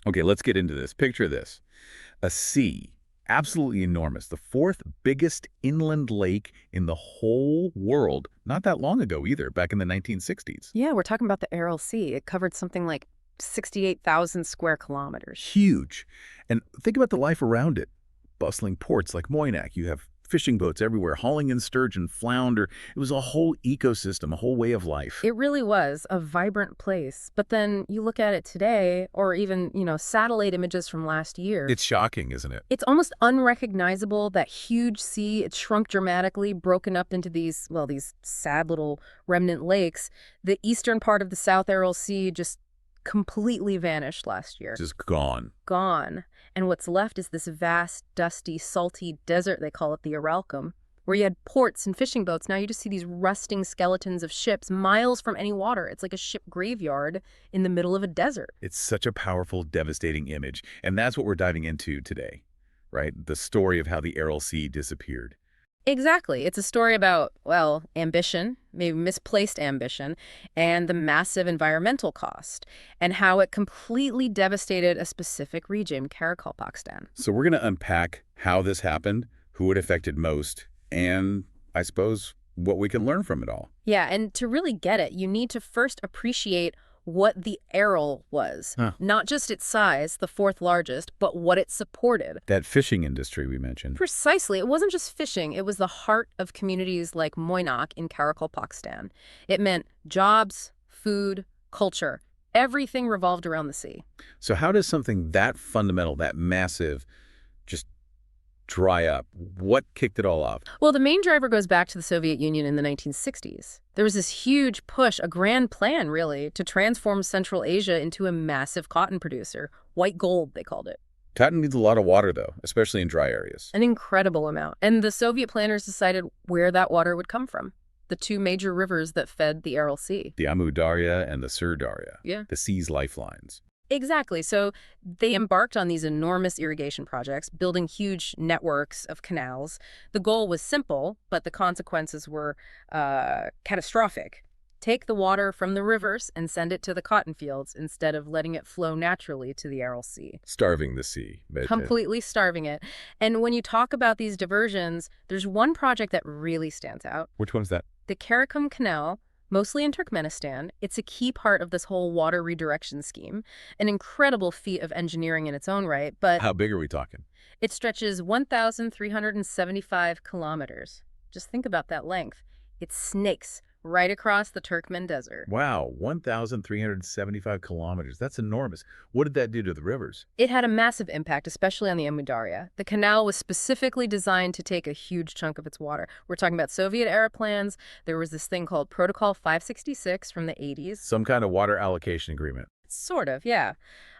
Okay, let's get into this. Picture this. A sea, absolutely enormous, the fourth biggest inland lake in the whole world, not that long ago either, back in the 1960s. Yeah, we're talking about the Aral Sea. It covered something like 68,000 square kilometers. Huge. And think about the life around it. Bustling ports like Moynac, you have fishing boats everywhere, hauling in sturgeon, flounder. It was a whole ecosystem, a whole way of life. It really was a vibrant place. But then you look at it today, or even, satellite images from last year. It's shocking, isn't it? It's almost unrecognizable, that huge sea. It shrunk dramatically, broken up into these sad little remnant lakes. The eastern part of the South Aral Sea just completely vanished last year. Just gone. Gone. And what's left is this vast, dusty, salty desert, they call it the Aralcum, where you had ports and fishing boats. Now you just see these rusting skeletons of ships miles from any water. It's like a ship graveyard in the middle of a desert. It's such a powerful, devastating image. And that's what we're diving into today, right? The story of how the Aral Sea disappeared. Exactly. It's a story about, well, ambition, maybe misplaced ambition, and the massive environmental cost, and how it completely devastated a specific region, Karakalpakstan. So we're going to unpack how this happened, who it affected most, and I suppose what we can learn from it all. Yeah, and to really get it, you need to first appreciate what the Aral was. Not just its size, the fourth largest, but what it supported. That fishing industry we mentioned. Precisely. It wasn't just fishing. It was the heart of communities like Moynac in Karakalpakstan. It meant jobs, food, culture. Everything revolved around the sea. So how does something that fundamental, that massive, just dry up? What kicked it all off? Well, the main driver goes back to the Soviet Union in the 1960s. There was this huge push, a grand plan, really, to transform Central Asia into a massive cotton producer. White gold, they called it. Cotton needs a lot of water, though, especially in dry areas. An incredible amount. And the Soviet planners decided where that water would come from. The two major rivers that fed the Aral Sea. The Amu Darya and the Sur Darya. Yeah. The sea's lifelines. Exactly. So they embarked on these enormous irrigation projects, building huge networks of canals. The goal was simple, but the consequences were catastrophic. Take the water from the rivers and send it to the cotton fields instead of letting it flow naturally to the Aral Sea. Starving the sea. Completely starving it. And when you talk about these diversions, there's one project that really stands out. Which one's that? The Karakum Canal, mostly in Turkmenistan. It's a key part of this whole water redirection scheme, an incredible feat of engineering in its own right, but How big are we talking? it stretches 1,375 kilometers. Just think about that length. It snakes right across the Turkmen desert. Wow, 1,375 kilometers. That's enormous. What did that do to the rivers? It had a massive impact, especially on the Amu Darya. The canal was specifically designed to take a huge chunk of its water. We're talking about Soviet-era plans. There was this thing called Protocol 566 from the 80s. Some kind of water allocation agreement. Sort of, yeah.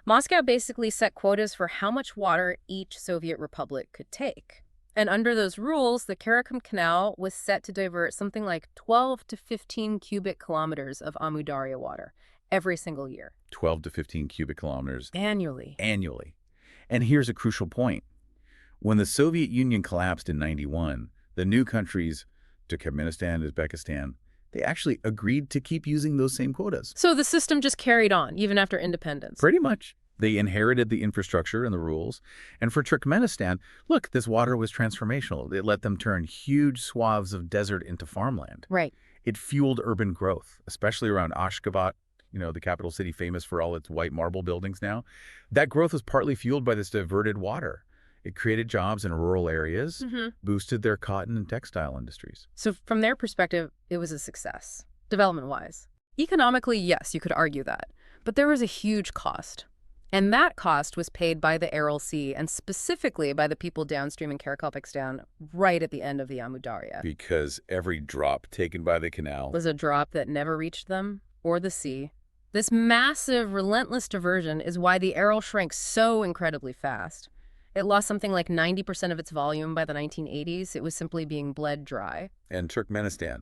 Moscow basically set quotas for how much water each Soviet republic could take. And under those rules, the Karakum Canal was set to divert something like 12 to 15 cubic kilometers of Amu Darya water every single year. 12 to 15 cubic kilometers. Annually. Annually. And here's a crucial point. When the Soviet Union collapsed in 91, the new countries, Turkmenistan, Uzbekistan, they actually agreed to keep using those same quotas. So the system just carried on, even after independence. Pretty much. They inherited the infrastructure and the rules. And for Turkmenistan, look, this water was transformational. It let them turn huge swaths of desert into farmland. Right. It fueled urban growth, especially around Ashgabat, the capital city famous for all its white marble buildings now. That growth was partly fueled by this diverted water. It created jobs in rural areas, boosted their cotton and textile industries. So from their perspective, it was a success, development-wise. Economically, yes, you could argue that. But there was a huge cost. And that cost was paid by the Aral Sea, and specifically by the people downstream in Karakalpakstan right at the end of the Amu Darya. Because every drop taken by the canal Was a drop that never reached them or the sea. This massive, relentless diversion is why the Aral shrank so incredibly fast. It lost something like 90% of its volume by the 1980s. It was simply being bled dry. And Turkmenistan,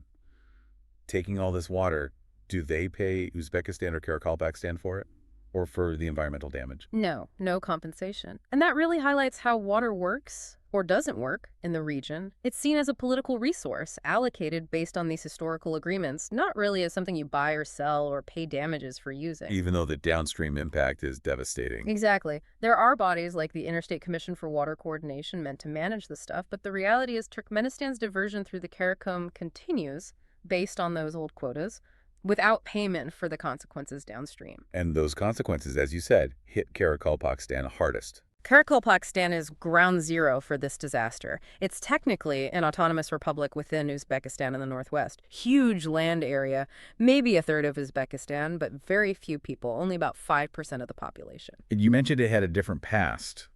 taking all this water, do they pay Uzbekistan or Karakalpakstan for it? or for the environmental damage. No, no compensation. And that really highlights how water works or doesn't work in the region. It's seen as a political resource allocated based on these historical agreements, not really as something you buy or sell or pay damages for using. Even though the downstream impact is devastating. Exactly. There are bodies like the Interstate Commission for Water Coordination meant to manage this stuff, but the reality is Turkmenistan's diversion through the Karakum continues based on those old quotas without payment for the consequences downstream. And those consequences, as you said, hit Karakalpakstan hardest. Karakalpakstan is ground zero for this disaster. It's technically an autonomous republic within Uzbekistan in the northwest. Huge land area, maybe a third of Uzbekistan, but very few people, only about 5% of the population. You mentioned it had a different past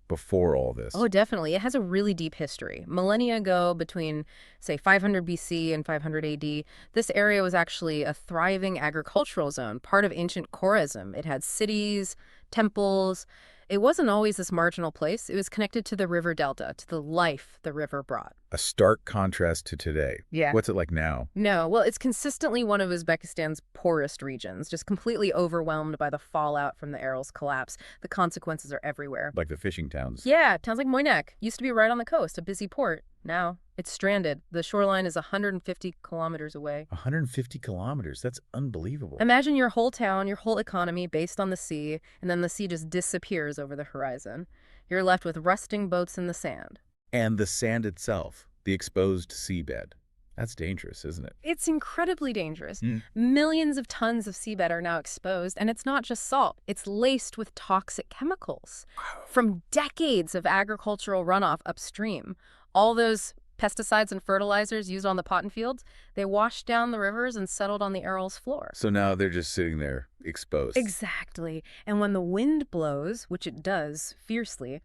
before all this. Oh, definitely. It has a really deep history. Millennia ago, between, say, 500 BC and 500 AD, this area was actually a thriving agricultural zone, part of ancient Khorasan. It had cities, temples. It wasn't always this marginal place. It was connected to the river delta, to the life the river brought. A stark contrast to today. Yeah. What's it like now? No, well, it's consistently one of Uzbekistan's poorest regions, just completely overwhelmed by the fallout from the Aral's collapse. The consequences are everywhere. Like the fishing towns. Yeah, towns like Moynak used to be right on the coast, a busy port. Now it's stranded. The shoreline is 150 kilometers away. 150 kilometers. That's unbelievable. Imagine your whole town, your whole economy based on the sea, and then the sea just disappears over the horizon. You're left with rusting boats in the sand. And the sand itself, the exposed seabed. That's dangerous, isn't it? It's incredibly dangerous. Millions of tons of seabed are now exposed, and it's not just salt. It's laced with toxic chemicals from decades of agricultural runoff upstream. All those pesticides and fertilizers used on the cotton fields, they washed down the rivers and settled on the Aral's floor. So now they're just sitting there exposed. Exactly. And when the wind blows, which it does fiercely,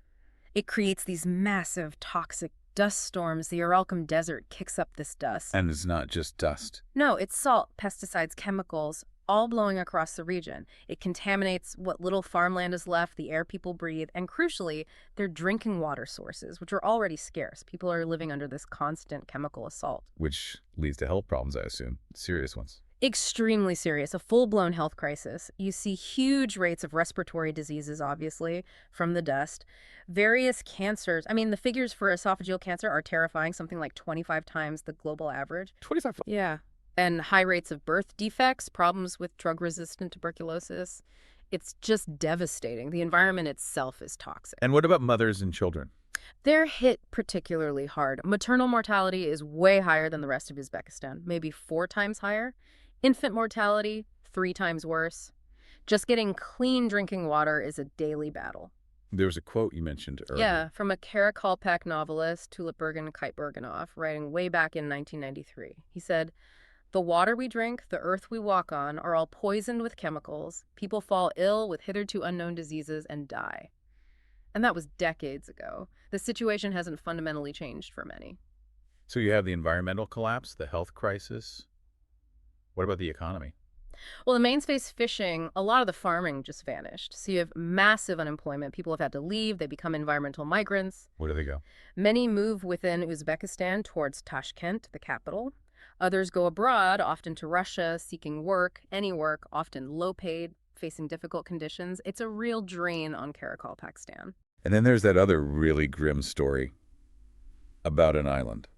it creates these massive toxic dust storms. The Aralkum Desert kicks up this dust. And it's not just dust. No, it's salt, pesticides, chemicals, all blowing across the region. It contaminates what little farmland is left, the air people breathe, and crucially, their drinking water sources, which are already scarce. People are living under this constant chemical assault. Which leads to health problems, I assume. Serious ones. Extremely serious, a full-blown health crisis. You see huge rates of respiratory diseases, obviously, from the dust. Various cancers. I mean, the figures for esophageal cancer are terrifying, something like 25 times the global average. 25. Yeah. And high rates of birth defects, problems with drug-resistant tuberculosis. It's just devastating. The environment itself is toxic. And what about mothers and children? They're hit particularly hard. Maternal mortality is way higher than the rest of Uzbekistan, maybe 4 times higher. Infant mortality, 3 times worse. Just getting clean drinking water is a daily battle. There was a quote you mentioned earlier. Yeah, from a Karakalpak novelist, Tulipbergen Kitebergenov, writing way back in 1993. He said, "The water we drink, the earth we walk on, are all poisoned with chemicals. People fall ill with hitherto unknown diseases and die." And that was decades ago. The situation hasn't fundamentally changed for many. So you have the environmental collapse, the health crisis. What about the economy? Well, the mainstay's fishing, a lot of the farming just vanished. So you have massive unemployment. People have had to leave. They become environmental migrants. Where do they go? Many move within Uzbekistan towards Tashkent, the capital. Others go abroad, often to Russia, seeking work, any work, often low paid, facing difficult conditions. It's a real drain on Karakalpakstan. And then there's that other really grim story about an island.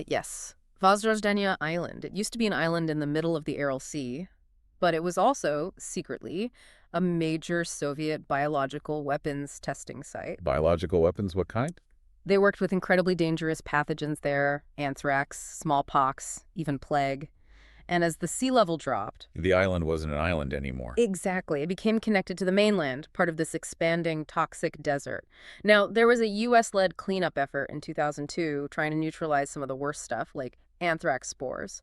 Yes. Vozrozdanya Island. It used to be an island in the middle of the Aral Sea, but it was also, secretly, a major Soviet biological weapons testing site. Biological weapons, what kind? They worked with incredibly dangerous pathogens there, anthrax, smallpox, even plague. And as the sea level dropped... The island wasn't an island anymore. Exactly. It became connected to the mainland, part of this expanding toxic desert. Now, there was a U.S.-led cleanup effort in 2002 trying to neutralize some of the worst stuff, like anthrax spores.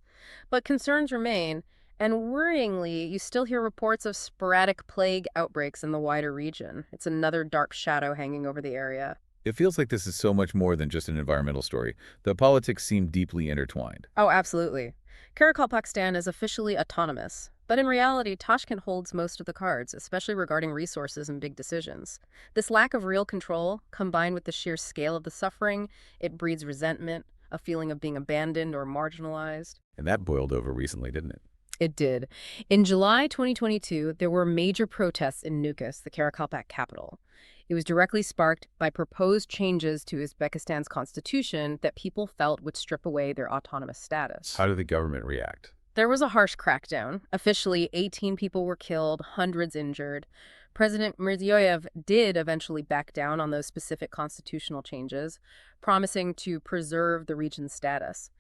But concerns remain, and worryingly, you still hear reports of sporadic plague outbreaks in the wider region. It's another dark shadow hanging over the area. It feels like this is so much more than just an environmental story. The politics seem deeply intertwined. Oh, absolutely. Karakalpakstan is officially autonomous, but in reality, Tashkent holds most of the cards, especially regarding resources and big decisions. This lack of real control, combined with the sheer scale of the suffering, it breeds resentment, a feeling of being abandoned or marginalized. And that boiled over recently, didn't it? It did. In July 2022, there were major protests in Nukus, the Karakalpak capital. It was directly sparked by proposed changes to Uzbekistan's constitution that people felt would strip away their autonomous status. How did the government react? There was a harsh crackdown. Officially, 18 people were killed, hundreds injured. President Mirziyoyev did eventually back down on those specific constitutional changes, promising to preserve the region's status.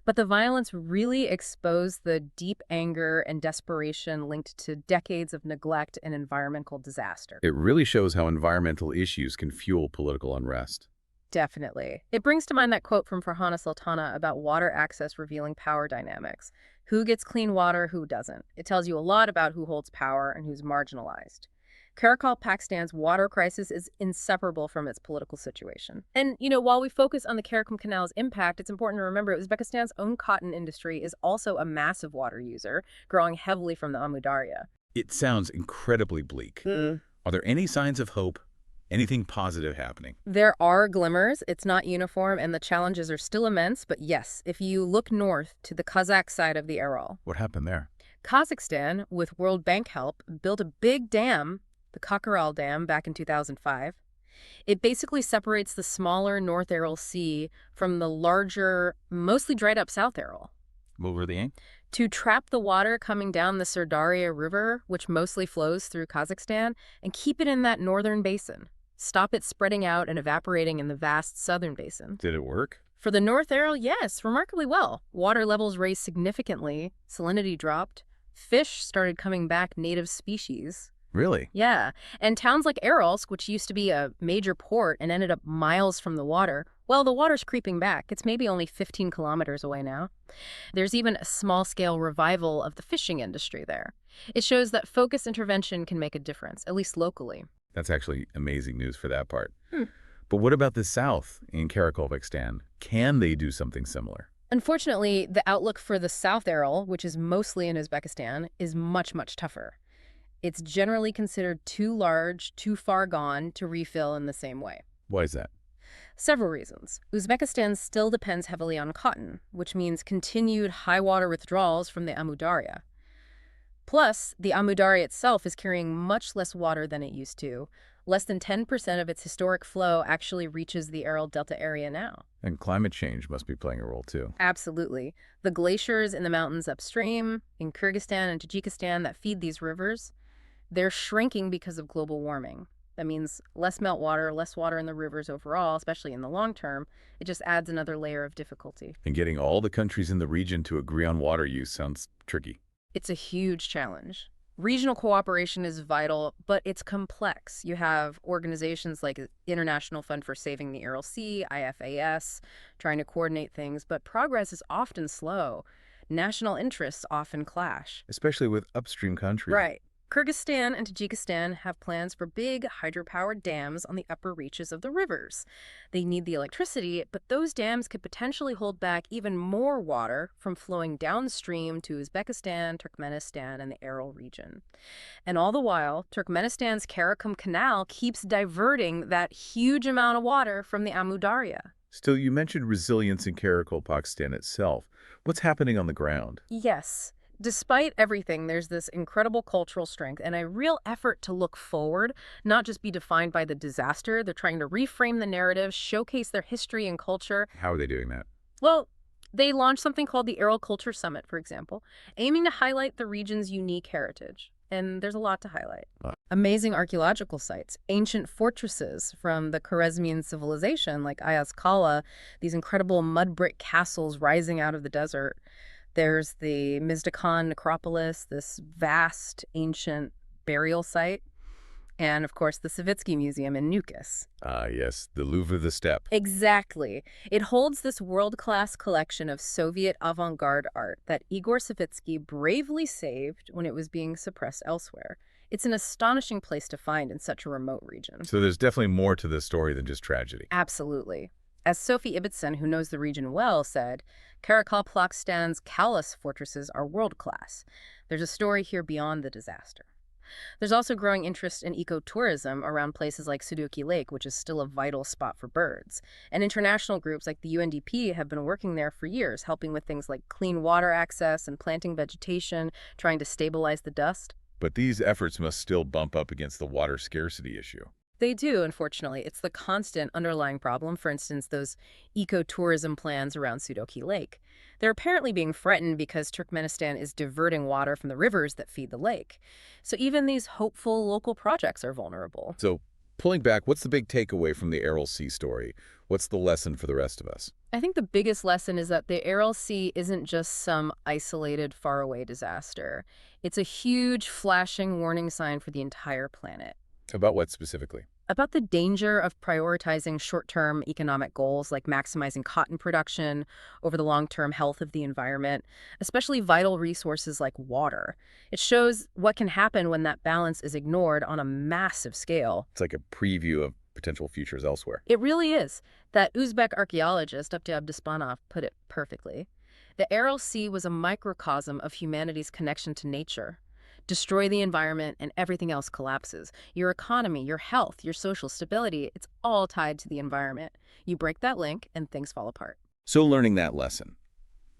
But the violence really exposed the deep anger and desperation linked to decades of neglect and environmental disaster. It really shows how environmental issues can fuel political unrest. Definitely. It brings to mind that quote from Farhana Sultana about water access revealing power dynamics. Who gets clean water, who doesn't? It tells you a lot about who holds power and who's marginalized. Karakalpakstan's water crisis is inseparable from its political situation. And, while we focus on the Karakum Canal's impact, it's important to remember Uzbekistan's own cotton industry is also a massive water user, growing heavily from the Amu Darya. It sounds incredibly bleak. Are there any signs of hope? Anything positive happening? There are glimmers. It's not uniform, and the challenges are still immense. But yes, if you look north to the Kazakh side of the Aral, What happened there? Kazakhstan, with World Bank help, built a big dam, the Karakalpakstan Dam, back in 2005. It basically separates the smaller North Aral Sea from the larger, mostly dried up South Aral. What were the aim? To trap the water coming down the Sirdarya River, which mostly flows through Kazakhstan, and keep it in that northern basin. Stop it spreading out and evaporating in the vast southern basin. Did it work? For the North Aral, yes, remarkably well. Water levels raised significantly, salinity dropped, fish started coming back native species. Really? Yeah, and towns like Aralsk, which used to be a major port and ended up miles from the water, well, the water's creeping back. It's maybe only 15 kilometers away now. There's even a small-scale revival of the fishing industry there. It shows that focused intervention can make a difference, at least locally. That's actually amazing news for that part. But what about the south in Karakalpakstan? Can they do something similar? Unfortunately, the outlook for the South Aral, which is mostly in Uzbekistan, is much, much tougher. It's generally considered too large, too far gone to refill in the same way. Why is that? Several reasons. Uzbekistan still depends heavily on cotton, which means continued high water withdrawals from the Amu Darya. Plus, the Amu Darya itself is carrying much less water than it used to. Less than 10% of its historic flow actually reaches the Aral Delta area now. And climate change must be playing a role too. Absolutely. The glaciers in the mountains upstream, in Kyrgyzstan and Tajikistan that feed these rivers, they're shrinking because of global warming. That means less meltwater, less water in the rivers overall, especially in the long term. It just adds another layer of difficulty. And getting all the countries in the region to agree on water use sounds tricky. It's a huge challenge. Regional cooperation is vital, but it's complex. You have organizations like International Fund for Saving the Aral Sea, IFAS, trying to coordinate things, but progress is often slow. National interests often clash. Especially with upstream countries. Right. Kyrgyzstan and Tajikistan have plans for big hydropowered dams on the upper reaches of the rivers. They need the electricity, but those dams could potentially hold back even more water from flowing downstream to Uzbekistan, Turkmenistan, and the Aral region. And all the while, Turkmenistan's Karakum Canal keeps diverting that huge amount of water from the Amu Darya. Still, you mentioned resilience in Karakalpakstan itself. What's happening on the ground? Yes. Despite everything, there's this incredible cultural strength and a real effort to look forward, not just be defined by the disaster. They're trying to reframe the narrative, showcase their history and culture. How are they doing that? Well, they launched something called the Aral Culture Summit, for example, aiming to highlight the region's unique heritage. And there's a lot to highlight. Amazing archaeological sites, ancient fortresses from the Khwarezmian civilization like Ayaz Kala, these incredible mud brick castles rising out of the desert. There's the Mizdakan necropolis, this vast ancient burial site, and of course the Savitsky Museum in Nukus. Ah, yes, the Louvre of the Steppe. Exactly. It holds this world-class collection of Soviet avant-garde art that Igor Savitsky bravely saved when it was being suppressed elsewhere. It's an astonishing place to find in such a remote region. So there's definitely more to this story than just tragedy. Absolutely. As Sophie Ibbotson, who knows the region well, said, Karakalpakstan's Kalas fortresses are world-class. There's a story here beyond the disaster. There's also growing interest in ecotourism around places like Sudoku Lake, which is still a vital spot for birds. And international groups like the UNDP have been working there for years, helping with things like clean water access and planting vegetation, trying to stabilize the dust. But these efforts must still bump up against the water scarcity issue. They do, unfortunately. It's the constant underlying problem, for instance, those ecotourism plans around Sudoku Lake. They're apparently being threatened because Turkmenistan is diverting water from the rivers that feed the lake. So even these hopeful local projects are vulnerable. So, pulling back, what's the big takeaway from the Aral Sea story? What's the lesson for the rest of us? I think the biggest lesson is that the Aral Sea isn't just some isolated, faraway disaster. It's a huge, flashing warning sign for the entire planet. About what specifically? About the danger of prioritizing short-term economic goals like maximizing cotton production over the long-term health of the environment, especially vital resources like water. It shows what can happen when that balance is ignored on a massive scale. It's like a preview of potential futures elsewhere. It really is. That Uzbek archaeologist, Abdi Abduspanov, put it perfectly. The Aral Sea was a microcosm of humanity's connection to nature. Destroy the environment and everything else collapses. Your economy, your health, your social stability, it's all tied to the environment. You break that link and things fall apart. So learning that lesson,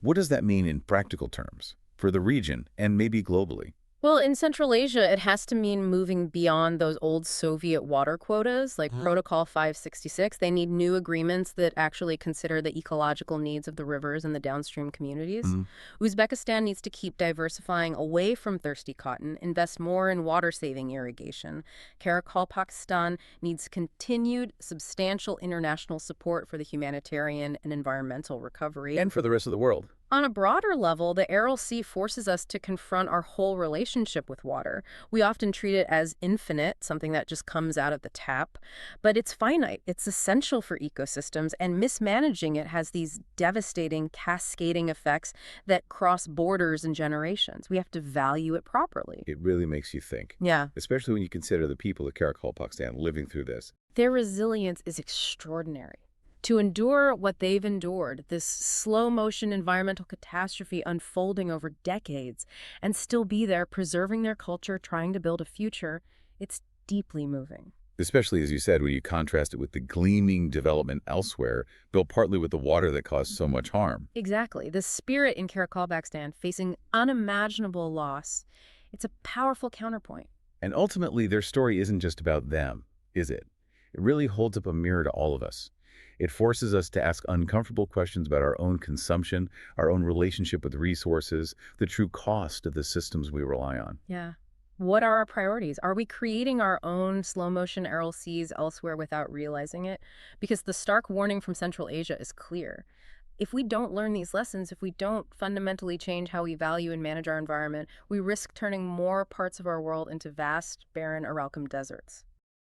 what does that mean in practical terms for the region and maybe globally? Well, in Central Asia, it has to mean moving beyond those old Soviet water quotas, like Protocol 566. They need new agreements that actually consider the ecological needs of the rivers and the downstream communities. Mhm. Uzbekistan needs to keep diversifying away from thirsty cotton, invest more in water-saving irrigation. Karakalpakstan needs continued, substantial international support for the humanitarian and environmental recovery. And for the rest of the world. On a broader level, the Aral Sea forces us to confront our whole relationship with water. We often treat it as infinite, something that just comes out of the tap, but it's finite. It's essential for ecosystems, and mismanaging it has these devastating, cascading effects that cross borders and generations. We have to value it properly. It really makes you think, Yeah. especially when you consider the people of Karakalpakstan living through this. Their resilience is extraordinary. To endure what they've endured, this slow-motion environmental catastrophe unfolding over decades, and still be there preserving their culture, trying to build a future, it's deeply moving. Especially, as you said, when you contrast it with the gleaming development elsewhere, built partly with the water that caused so much harm. Exactly. The spirit in Karakalpakstan facing unimaginable loss, it's a powerful counterpoint. And ultimately, their story isn't just about them, is it? It really holds up a mirror to all of us. It forces us to ask uncomfortable questions about our own consumption, our own relationship with resources, the true cost of the systems we rely on. Yeah. What are our priorities? Are we creating our own slow-motion Aral Seas elsewhere without realizing it? Because the stark warning from Central Asia is clear. If we don't learn these lessons, if we don't fundamentally change how we value and manage our environment, we risk turning more parts of our world into vast, barren Aralcom deserts.